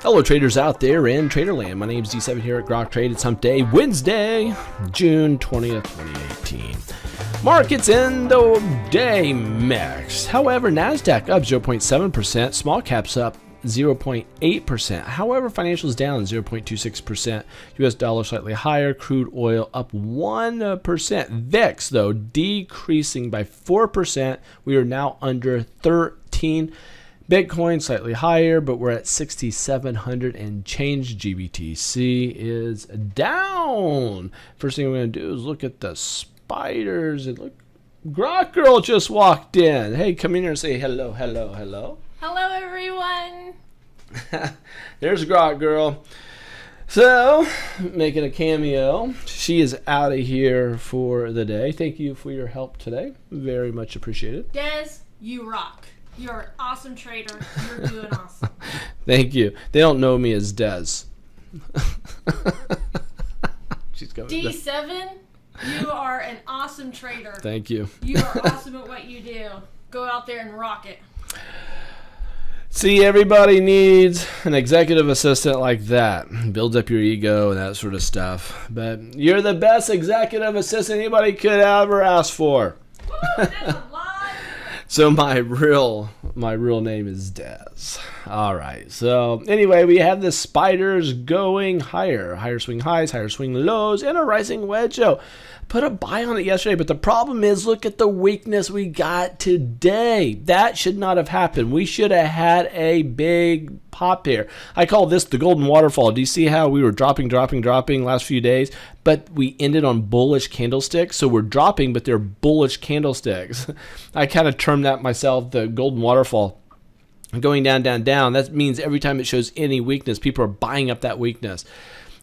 Hello traders out there in Traderland. My name is D7 here at Grok Trade. It's Hump Day, Wednesday, June 20th, 2018. Markets in the day mixed. However, NASDAQ up 0.7%, small caps up 0.8%. However, financials down 0.26%. US dollar slightly higher. Crude oil up 1%. VIX, though, decreasing by 4%. We are now under 13. Bitcoin slightly higher, but we're at 6,700 and change. GBTC is down. First thing we're going to do is look at the spiders. And look, Grok Girl just walked in. Hey, come in here and say hello, hello, hello. Hello, everyone. There's Grok Girl. So, making a cameo. She is out of here for the day. Thank you for your help today. Very much appreciated. Des, you rock. You're an awesome trader. You're doing awesome. Thank you. They don't know me as Des. She's coming. D7, you are an awesome trader. Thank you. You are awesome at what you do. Go out there and rock it. See, everybody needs an executive assistant like that. Builds up your ego and that sort of stuff. But you're the best executive assistant anybody could ever ask for. Woo, that's a lot. So my real name is Des. All right. So anyway, we have the spiders going higher. Higher swing highs, higher swing lows, and a rising wedge. So put a buy on it yesterday, but the problem is, look at the weakness we got today. That should not have happened. We should have had a big pop here. I call this the golden waterfall. Do you see how we were dropping last few days, but we ended on bullish candlesticks? So we're dropping, but they're bullish candlesticks. I kind of termed that myself the golden waterfall. Going down, down, down. That means every time it shows any weakness, people are buying up that weakness.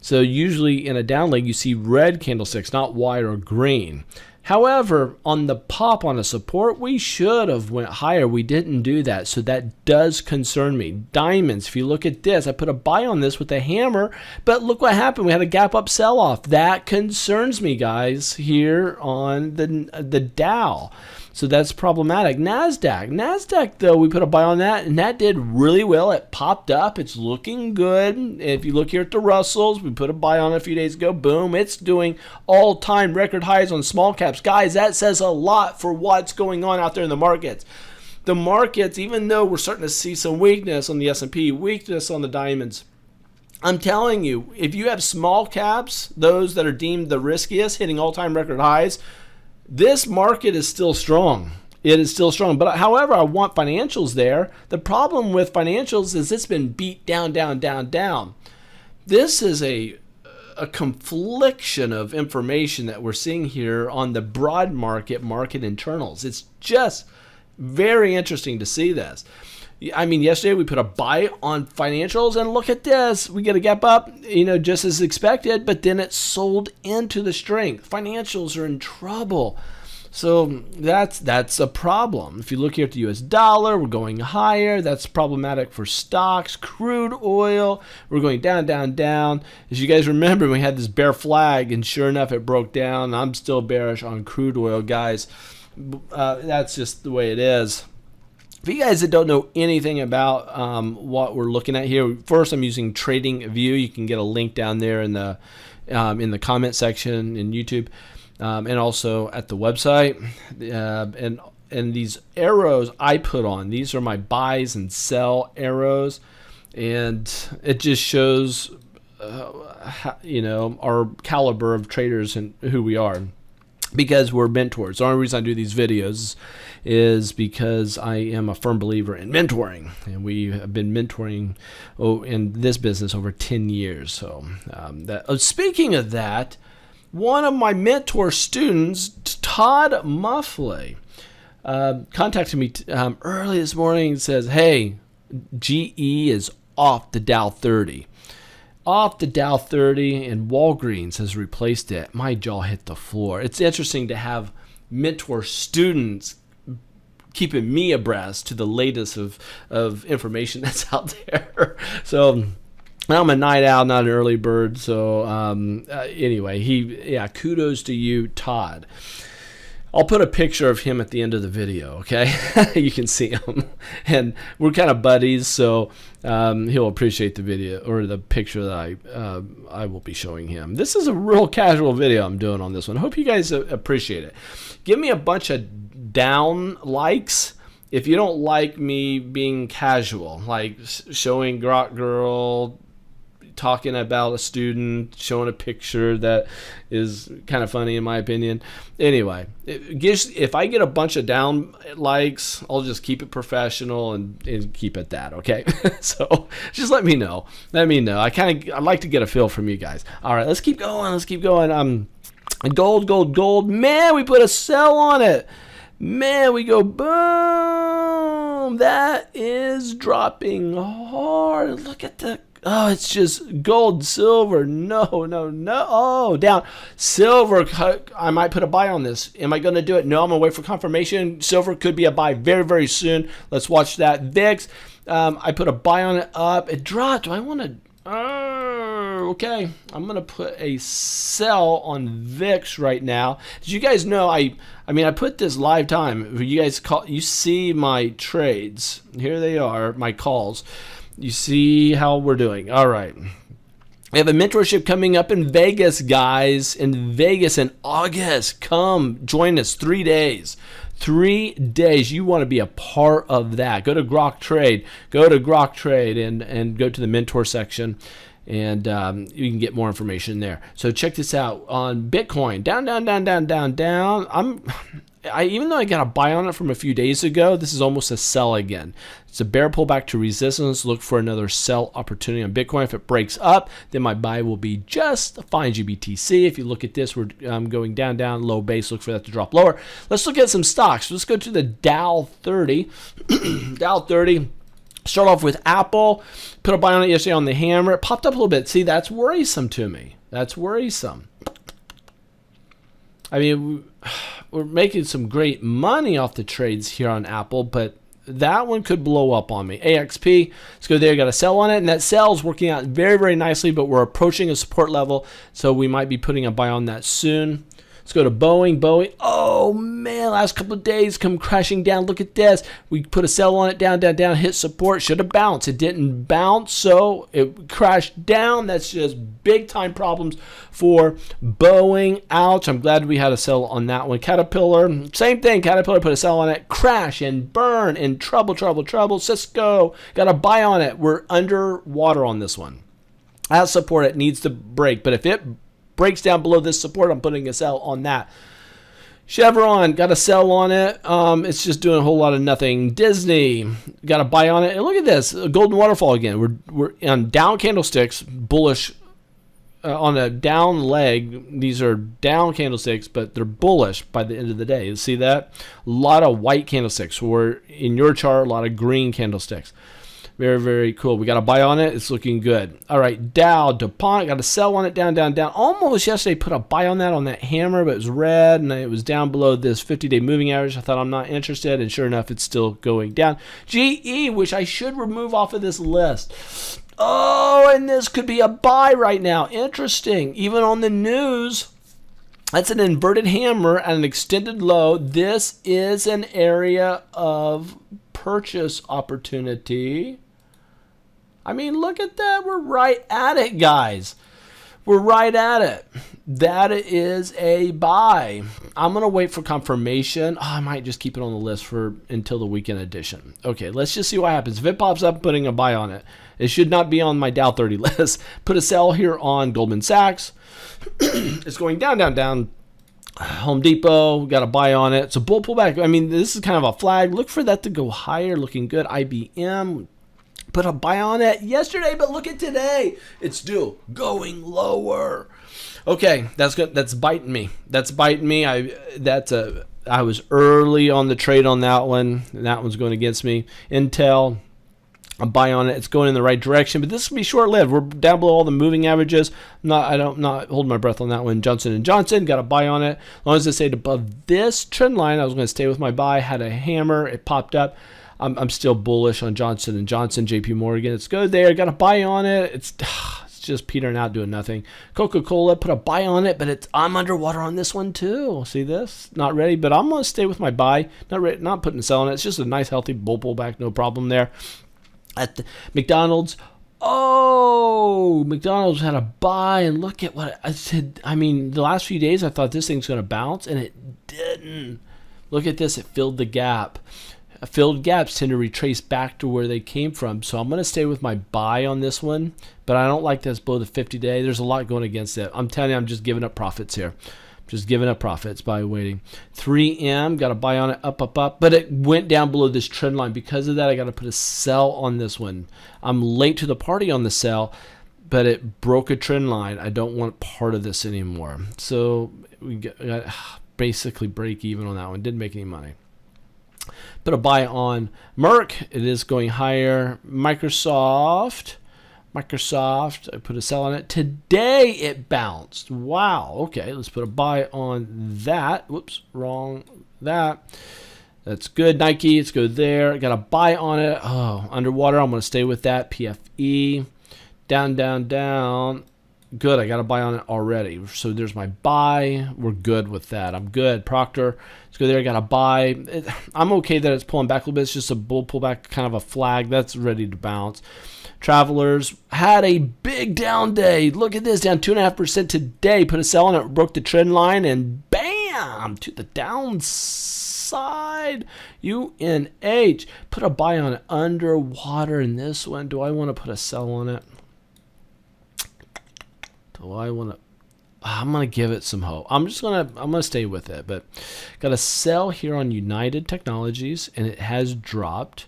So usually in a down leg, you see red candlesticks, not white or green. However, on the pop on a support, we should have went higher. We didn't do that, so that does concern me. Diamonds, if you look at this, I put a buy on this with a hammer, but look what happened. We had a gap up sell-off. That concerns me, guys, here on the Dow. So that's problematic. NASDAQ, though, we put a buy on that, and that did really well. It popped up. It's looking good. If you look here at the Russells, we put a buy on it a few days ago. Boom. It's doing all-time record highs on small caps. Guys, that says a lot for what's going on out there in the markets. The markets, even though we're starting to see some weakness on the S&P, weakness on the diamonds, I'm telling you, if you have small caps, those that are deemed the riskiest, hitting all-time record highs, this market is still strong. It is still strong. But however, I want financials there. The problem with financials is it's been beat down, down, down, down. This is a confliction of information that we're seeing here on the broad market internals. It's just very interesting to see this. I mean, yesterday we put a buy on financials, and look at this. We get a gap up, just as expected, but then it sold into the strength. Financials are in trouble. So that's a problem. If you look here at the US dollar, we're going higher. That's problematic for stocks. Crude oil, we're going down, down, down. As you guys remember, we had this bear flag, and sure enough, it broke down. I'm still bearish on crude oil, guys. That's just the way it is. For you guys that don't know anything about what we're looking at here, first I'm using Trading View. You can get a link down there in the comment section in YouTube, and also at the website. And these arrows I put on, these are my buys and sell arrows, and it just shows our caliber of traders and who we are. Because we're mentors. The only reason I do these videos is because I am a firm believer in mentoring, and we have been mentoring in this business over 10 years. So, speaking of that, one of my mentor students, Todd Muffley, contacted me early this morning and says, "Hey, GE is off the Dow 30." Off the Dow 30, and Walgreens has replaced it. My jaw hit the floor. It's interesting to have mentor students keeping me abreast to the latest of information that's out there. So I'm a night owl, not an early bird. So anyway, kudos to you, Todd. I'll put a picture of him at the end of the video, okay? You can see him. And we're kind of buddies, so he'll appreciate the video or the picture that I will be showing him. This is a real casual video I'm doing on this one. Hope you guys appreciate it. Give me a bunch of down likes if you don't like me being casual, like showing Grok Girl, talking about a student, showing a picture that is kind of funny in my opinion. Anyway, if I get a bunch of down likes, I'll just keep it professional and keep it that, okay? So just let me know. Let me know. I'd like to get a feel from you guys. All right, let's keep going. Let's keep going. Gold. Man, we put a sell on it. Man, we go boom. That is dropping hard. Look at the oh, it's just gold, silver. No. Oh, down. Silver, I might put a buy on this. Am I going to do it? No, I'm going to wait for confirmation. Silver could be a buy very, very soon. Let's watch that. VIX, I put a buy on it up. It dropped. Do I want to... okay. I'm going to put a sell on VIX right now. Did you guys know I put this live time. You see my trades. Here they are, my calls. You see how we're doing. All right. We have a mentorship coming up in Vegas, guys. In Vegas in August. Come join us. 3 days. 3 days. You want to be a part of that. Go to Grok Trade. Go to Grok Trade and go to the mentor section. And you can get more information there. So check this out on Bitcoin. Down. Even though I got a buy on it from a few days ago, this is almost a sell again. It's a bear pullback to resistance. Look for another sell opportunity on Bitcoin. If it breaks up, then my buy will be just fine. GBTC. If you look at this, we're going down, low base. Look for that to drop lower. Let's look at some stocks. Let's go to the Dow 30. Dow 30. Start off with Apple. Put a buy on it yesterday on the hammer. It popped up a little bit. See, that's worrisome to me. That's worrisome. I mean, we're making some great money off the trades here on Apple, but that one could blow up on me. AXP, let's go there. Got a sell on it, and that sell is working out very, very nicely, but we're approaching a support level, so we might be putting a buy on that soon. Let's go to Boeing. Oh, man, last couple of days come crashing down. Look at this. We put a sell on it, down, hit support. Should have bounced. It didn't bounce, so it crashed down. That's just big-time problems for Boeing. Ouch. I'm glad we had a sell on that one. Caterpillar, same thing. Caterpillar put a sell on it. Crash and burn and trouble. Cisco, got a buy on it. We're underwater on this one. As support, it needs to break, but if it breaks down below this support, I'm putting a sell on that. Chevron, got a sell on it. It's just doing a whole lot of nothing. Disney, got a buy on it. And look at this, a golden waterfall again. We're on down candlesticks, bullish on a down leg. These are down candlesticks, but they're bullish by the end of the day. You see that? A lot of white candlesticks. Or in your chart, a lot of green candlesticks. Very, very cool. We got a buy on it. It's looking good. All right, Dow, DuPont, got a sell on it, down. Almost yesterday put a buy on that hammer, but it was red, and it was down below this 50-day moving average. I thought I'm not interested, and sure enough, it's still going down. GE, which I should remove off of this list. Oh, and this could be a buy right now. Interesting. Even on the news, that's an inverted hammer at an extended low. This is an area of purchase opportunity. I mean, look at that. We're right at it, guys. We're right at it. That is a buy. I'm going to wait for confirmation. Oh, I might just keep it on the list until the weekend edition. Okay, let's just see what happens. If it pops up, putting a buy on it. It should not be on my Dow 30 list. Put a sell here on Goldman Sachs. It's going down. Home Depot, got a buy on it. It's a bull pullback. I mean, this is kind of a flag. Look for that to go higher. Looking good. IBM, put a buy on it yesterday, but look at today. It's still going lower. Okay, that's good. That's biting me. I was early on the trade on that one. That one's going against me. Intel, a buy on it. It's going in the right direction, but this will be short-lived. We're down below all the moving averages. I'm not holding my breath on that one. Johnson & Johnson, got a buy on it. As long as it stayed above this trend line, I was going to stay with my buy. Had a hammer. It popped up. I'm still bullish on Johnson & Johnson, JP Morgan. It's good there. Got a buy on it. It's just petering out, doing nothing. Coca-Cola, put a buy on it, but I'm underwater on this one too. See this? Not ready, but I'm going to stay with my buy. Not putting a sell on it. It's just a nice, healthy bull pullback. No problem there. At the McDonald's. Oh, McDonald's had a buy, and look at what I said. I mean, the last few days I thought this thing's going to bounce, and it didn't. Look at this. It filled the gap. Filled gaps tend to retrace back to where they came from, so I'm going to stay with my buy on this one, but I don't like this below the 50-day. There's a lot going against it. I'm telling you, I'm just giving up profits here. Just giving up profits by waiting. 3M, got to buy on it, up, but it went down below this trend line. Because of that, I got to put a sell on this one. I'm late to the party on the sell, but it broke a trend line. I don't want part of this anymore. So we got basically break even on that one. Didn't make any money. Put a buy on Merck. It is going higher. Microsoft, I put a sell on it. Today it bounced. Wow. Okay, let's put a buy on that. Whoops, wrong. That's good. Nike, let's go there. I got a buy on it. Oh, underwater. I'm going to stay with that. PFE. Down. Good. I got a buy on it already. So there's my buy. We're good with that. I'm good. Procter, let's go there. I got a buy. I'm okay that it's pulling back a little bit. It's just a bull pullback, kind of a flag. That's ready to bounce. Travelers had a big down day. Look at this, down 2.5% today. Put a sell on it, broke the trend line, and bam, to the downside. UNH, put a buy on it, underwater in this one. Do I want to put a sell on it? I'm gonna give it some hope. I'm gonna stay with it, but got a sell here on United Technologies, and it has dropped.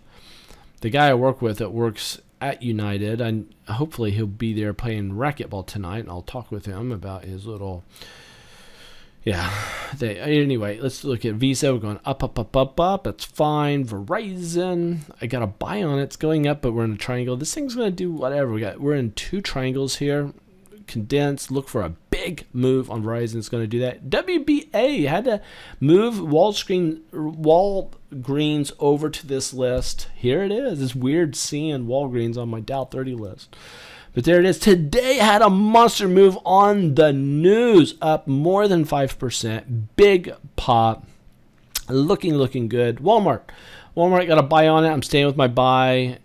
The guy I work with that works at United, and hopefully he'll be there playing racquetball tonight, and I'll talk with him about his little anyway, let's look at Visa. We're going up. That's fine. Verizon, I got a buy on it. It's going up, but we're in a triangle. This thing's gonna do whatever. We're in two triangles here. Condensed. Look for a big move on Verizon. It's going to do that. WBA had to move Walgreens over to this list. Here it is. It's weird seeing Walgreens on my Dow 30 list. But there it is. Today had a monster move on the news, up more than 5%. Big pop. Looking good. Walmart got a buy on it. I'm staying with my buy.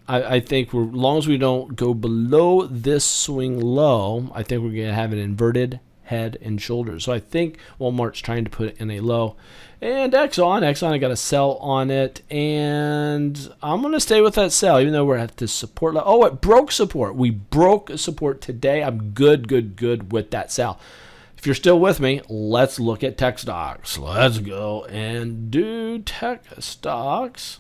I think as long as we don't go below this swing low, I think we're going to have an inverted head and shoulders. So I think Walmart's trying to put it in a low. And Exxon, I got a sell on it, and I'm going to stay with that sell, even though we're at this support level. Oh, it broke support. We broke support today. I'm good with that sell. If you're still with me, let's look at tech stocks. Let's go and do tech stocks.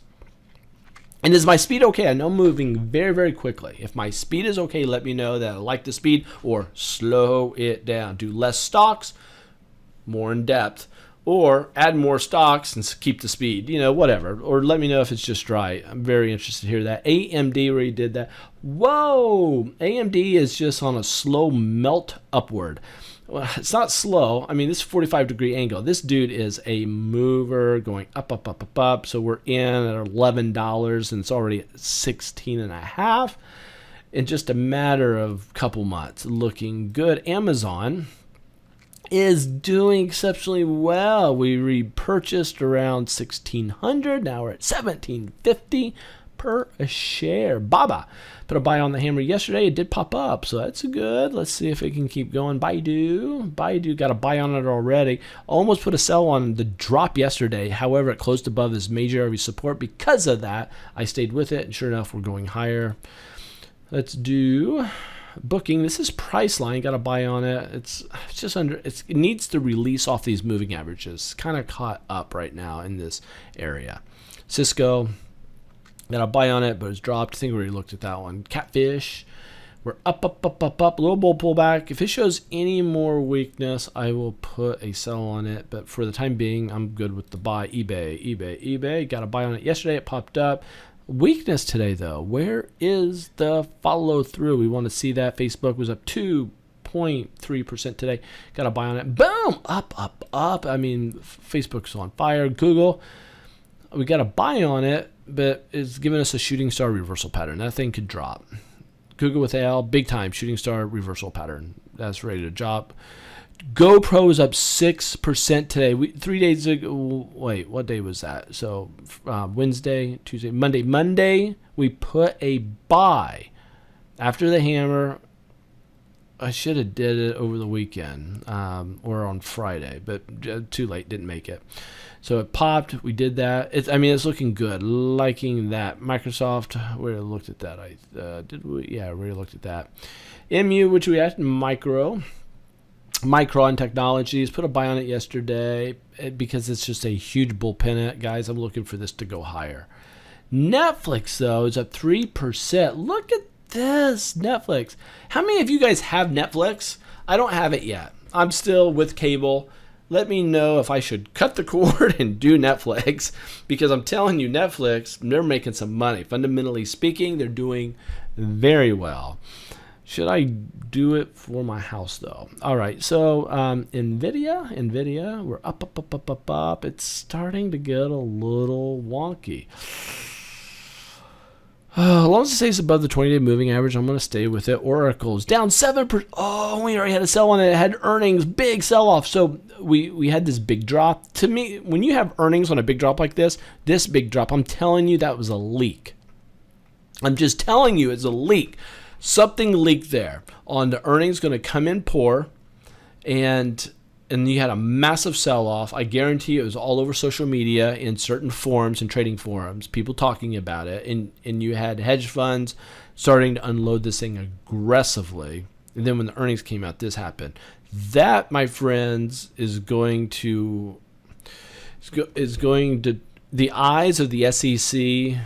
And is my speed okay? I know I'm moving very, very quickly. If my speed is okay, let me know that I like the speed, or slow it down. Do less stocks, more in depth, or add more stocks and keep the speed, whatever. Or let me know if it's just right. I'm very interested to hear that. AMD already did that. Whoa! AMD is just on a slow melt upward. Well, it's not slow. I mean, this 45-degree angle. This dude is a mover going up. So we're in at $11, and it's already at 16.5 in just a matter of couple months. Looking good. Amazon is doing exceptionally well. We repurchased around 1,600. Now we're at 1,750 per a share. Baba put a buy on the hammer yesterday. It did pop up, so that's good. Let's see if it can keep going. Baidu got a buy on it already. Almost put a sell on the drop yesterday. However, it closed above this major area support. Because of that, I stayed with it, and sure enough, we're going higher. Let's do Booking. This is Priceline. Got a buy on it. It's just under. It needs to release off these moving averages. Kind of caught up right now in this area. Cisco. Got a buy on it, but it's dropped. I think we already looked at that one. Catfish, we're up. Little bull pullback. If it shows any more weakness, I will put a sell on it. But for the time being, I'm good with the buy. eBay. Got a buy on it yesterday. It popped up. Weakness today, though. Where is the follow through? We want to see that. Facebook was up 2.3% today. Got a buy on it. Boom! Up. I mean, Facebook's on fire. Google, we got a buy on it, but it's giving us a shooting star reversal pattern. That thing could drop. Cougar with L, big time, shooting star, reversal pattern. That's ready to drop. GoPro is up 6% today. 3 days ago, wait, what day was that? So Wednesday, Tuesday, Monday. Monday, we put a buy after the hammer. I should have did it over the weekend or on Friday, but too late, didn't make it. So it popped. We did that. It's looking good. Liking that. Microsoft, we already looked at that. Did we? Yeah, we already looked at that. MU, which we had Micron Technologies, put a buy on it yesterday because it's just a huge bull pennant. Guys, I'm looking for this to go higher. Netflix, though, is up 3%. Look at this, Netflix. How many of you guys have Netflix? I don't have it yet. I'm still with cable. Let me know if I should cut the cord and do Netflix, because I'm telling you, Netflix, they're making some money. Fundamentally speaking, they're doing very well. Should I do it for my house, though? All right, so NVIDIA, we're up. It's starting to get a little wonky. As long as it stays above the 20-day moving average, I'm going to stay with it. Oracle's down 7%. Oh, we already had a sell on it. It had earnings, big sell-off. So we had this big drop. To me, when you have earnings on a big drop like this big drop, I'm telling you that was a leak. I'm just telling you it's a leak. Something leaked there on the earnings, going to come in poor, and you had a massive sell-off. I guarantee it was all over social media in certain forums and trading forums, people talking about it, and you had hedge funds starting to unload this thing aggressively. And then when the earnings came out, this happened. That, my friends, is going to the eyes of the SEC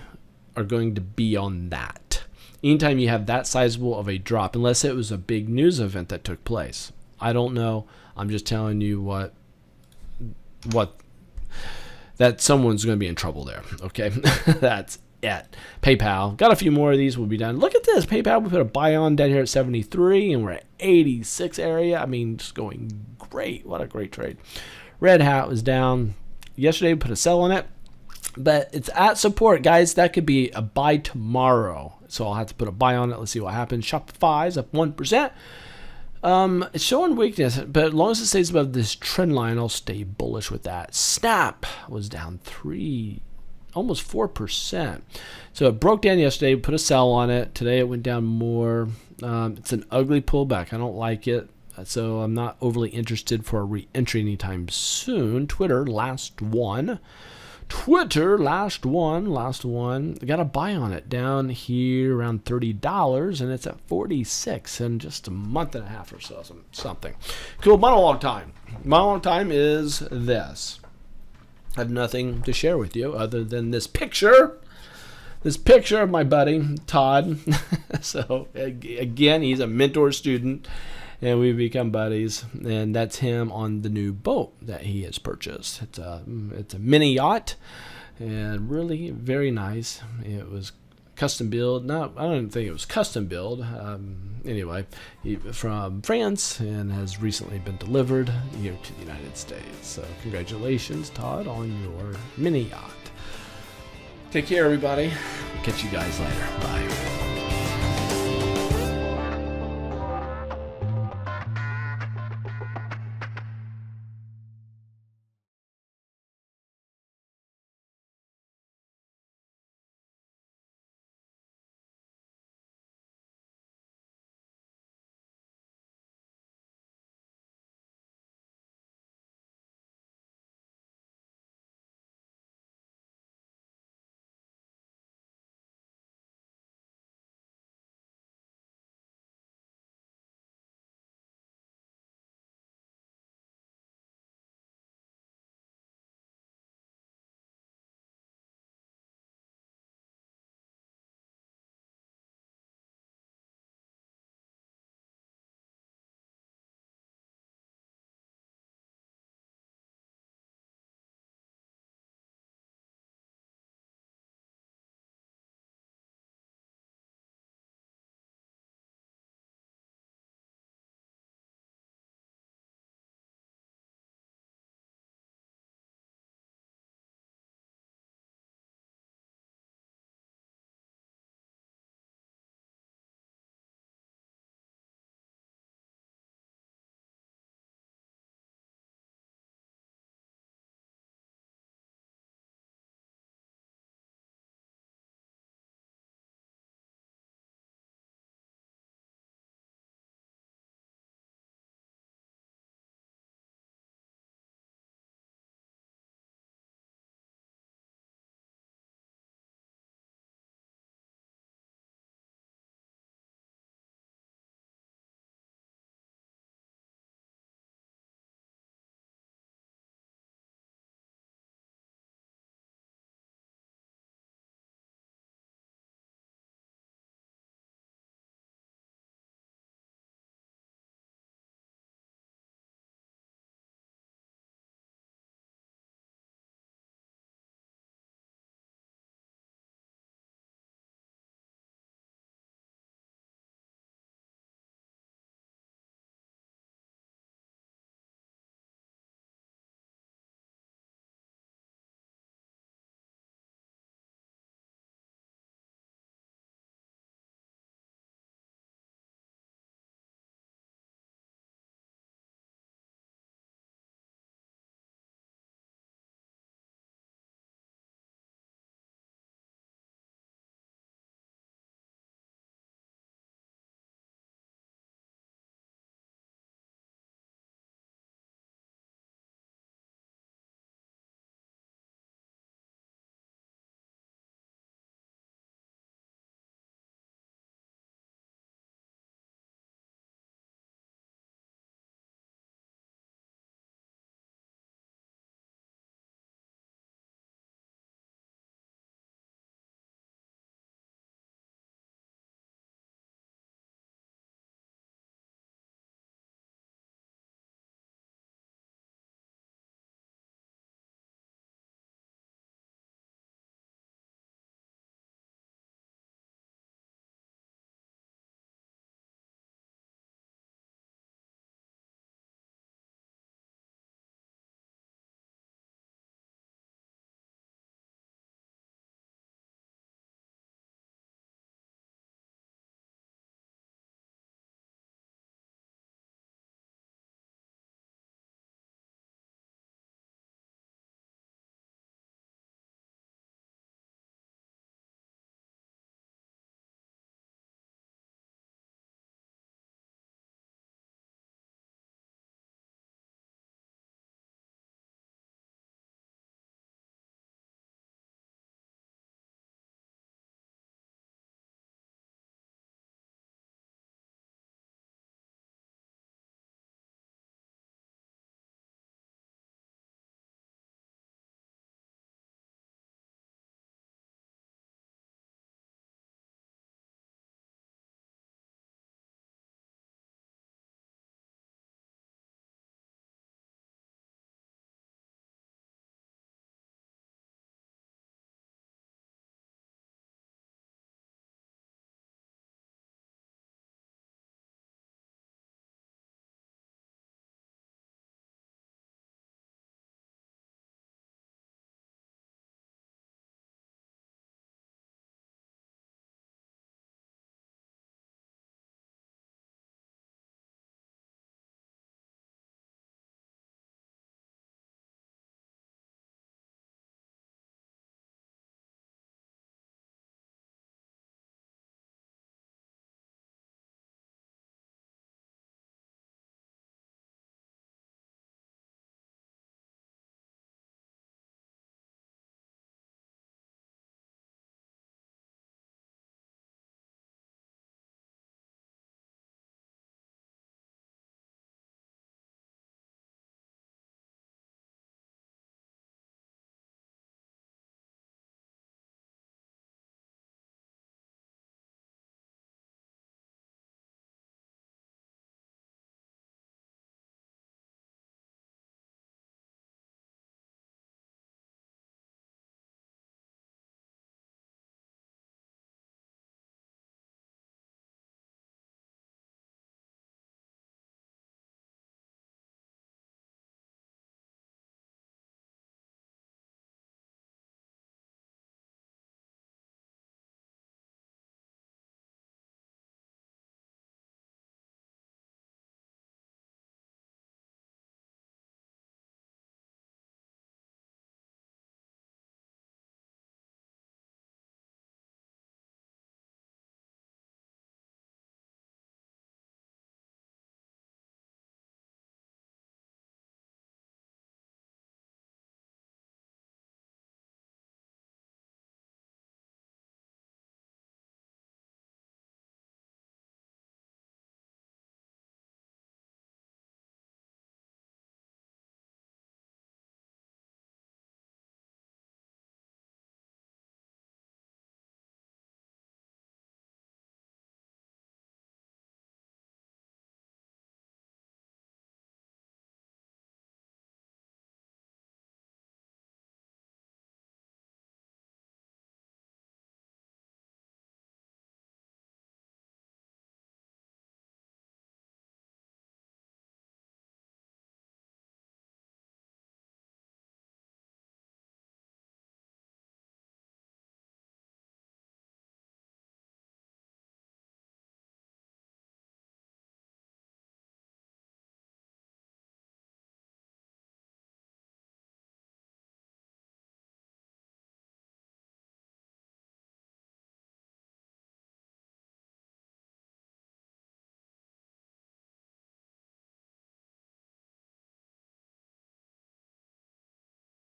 are going to be on that. Anytime you have that sizable of a drop, unless it was a big news event that took place. I don't know. I'm just telling you what that someone's going to be in trouble there. Okay, that's it. PayPal, got a few more of these. We'll be done. Look at this. PayPal, we put a buy on down here at 73, and we're at 86 area. I mean, just going great. What a great trade. Red Hat was down yesterday. We put a sell on it, but it's at support, guys. That could be a buy tomorrow. So I'll have to put a buy on it. Let's see what happens. Shopify's up 1%. It's showing weakness, but as long as it stays above this trend line, I'll stay bullish with that. Snap was down almost 4%. So it broke down yesterday, put a sell on it. Today it went down more. It's an ugly pullback. I don't like it. So I'm not overly interested for a re-entry anytime soon. Twitter, last one. I got a buy on it down here around $30, and it's at 46 in just a month and a half or so, something. Cool. Monologue time. Monologue time is this. I have nothing to share with you other than this picture. This picture of my buddy, Todd. So, again, he's a mentor student, and we've become buddies. And that's him on the new boat that he has purchased. It's a mini yacht, and really very nice. It was custom build. I don't think it was custom build. Anyway, from France, and has recently been delivered here to the United States. So congratulations, Todd, on your mini yacht. Take care, everybody. Catch you guys later. Bye.